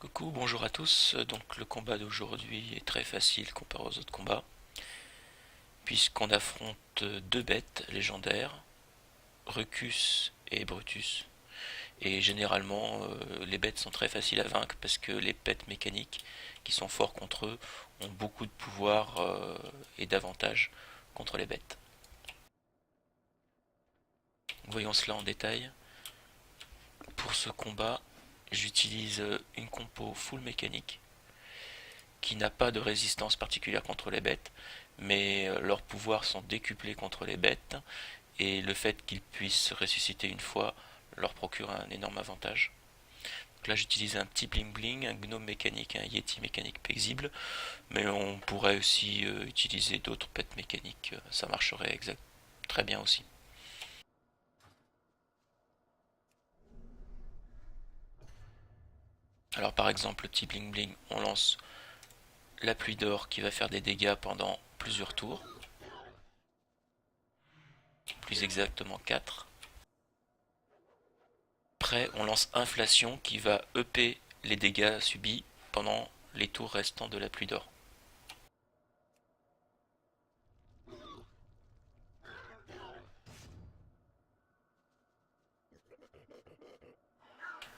Coucou, bonjour à tous. Donc le combat d'aujourd'hui est très facile comparé aux autres combats, puisqu'on affronte deux bêtes légendaires, Rucus et Brutus. Et généralement, les bêtes sont très faciles à vaincre parce que les bêtes mécaniques qui sont forts contre eux ont beaucoup de pouvoir et d'avantages contre les bêtes. Voyons cela en détail. Pour ce combat, j'utilise une compo full mécanique qui n'a pas de résistance particulière contre les bêtes, mais leurs pouvoirs sont décuplés contre les bêtes, et le fait qu'ils puissent ressusciter une fois leur procure un énorme avantage. Donc là j'utilise un petit bling bling, un gnome mécanique, un yeti mécanique paisible, mais on pourrait aussi utiliser d'autres pets mécaniques, ça marcherait très bien aussi. Alors par exemple le petit bling bling, on lance la pluie d'or qui va faire des dégâts pendant plusieurs tours, plus exactement 4. Après, on lance Inflation qui va EP les dégâts subis pendant les tours restants de la pluie d'or.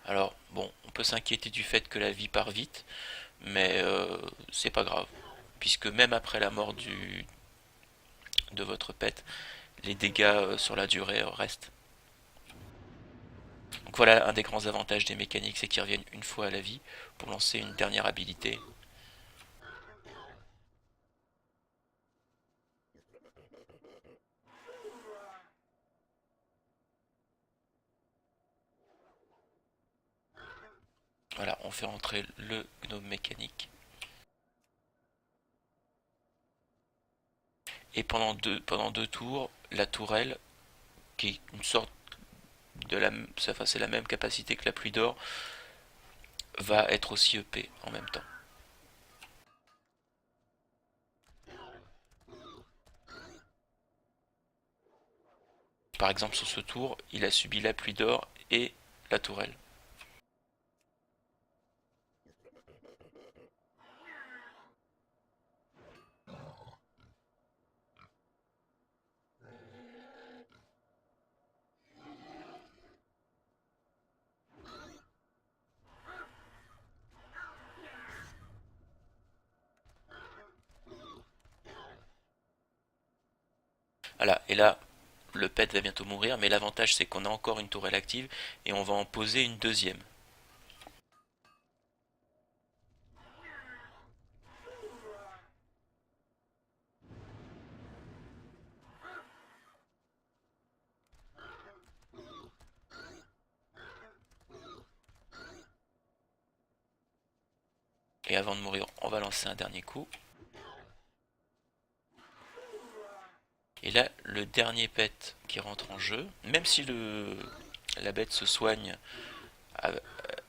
Alors, bon, on peut s'inquiéter du fait que la vie part vite, mais c'est pas grave, puisque même après la mort de votre pet, les dégâts sur la durée restent. Donc voilà, un des grands avantages des mécaniques, c'est qu'ils reviennent une fois à la vie pour lancer une dernière habilité. Voilà, on fait rentrer le gnome mécanique. Et pendant deux tours, la tourelle, qui est une sorte enfin, c'est la même capacité que la pluie d'or, va être aussi EP en même temps. Par exemple, sur ce tour, il a subi la pluie d'or et la tourelle. Voilà, et là, le pet va bientôt mourir, mais l'avantage c'est qu'on a encore une tourelle active et on va en poser une deuxième. Et avant de mourir, on va lancer un dernier coup. Et là, le dernier pet qui rentre en jeu, même si la bête se soigne,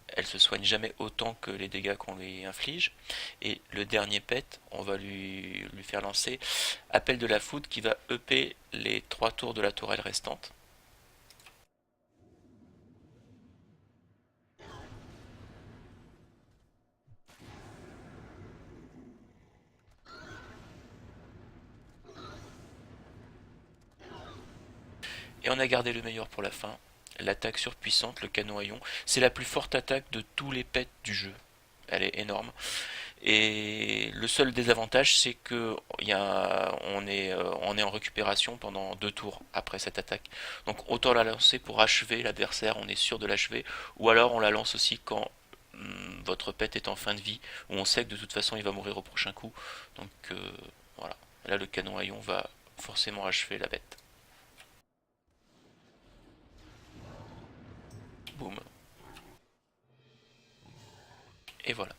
elle se soigne jamais autant que les dégâts qu'on lui inflige. Et le dernier pet, on va lui faire lancer Appel de la foudre qui va EP les 3 tours de la tourelle restante. Et on a gardé le meilleur pour la fin. L'attaque surpuissante, le canon à ion, c'est la plus forte attaque de tous les pets du jeu. Elle est énorme. Et le seul désavantage, c'est que on est en récupération pendant 2 tours après cette attaque. Donc autant la lancer pour achever l'adversaire, on est sûr de l'achever, ou alors on la lance aussi quand votre pet est en fin de vie, où on sait que de toute façon il va mourir au prochain coup. Donc voilà, là le canon à ion va forcément achever la bête. Boum. Et voilà.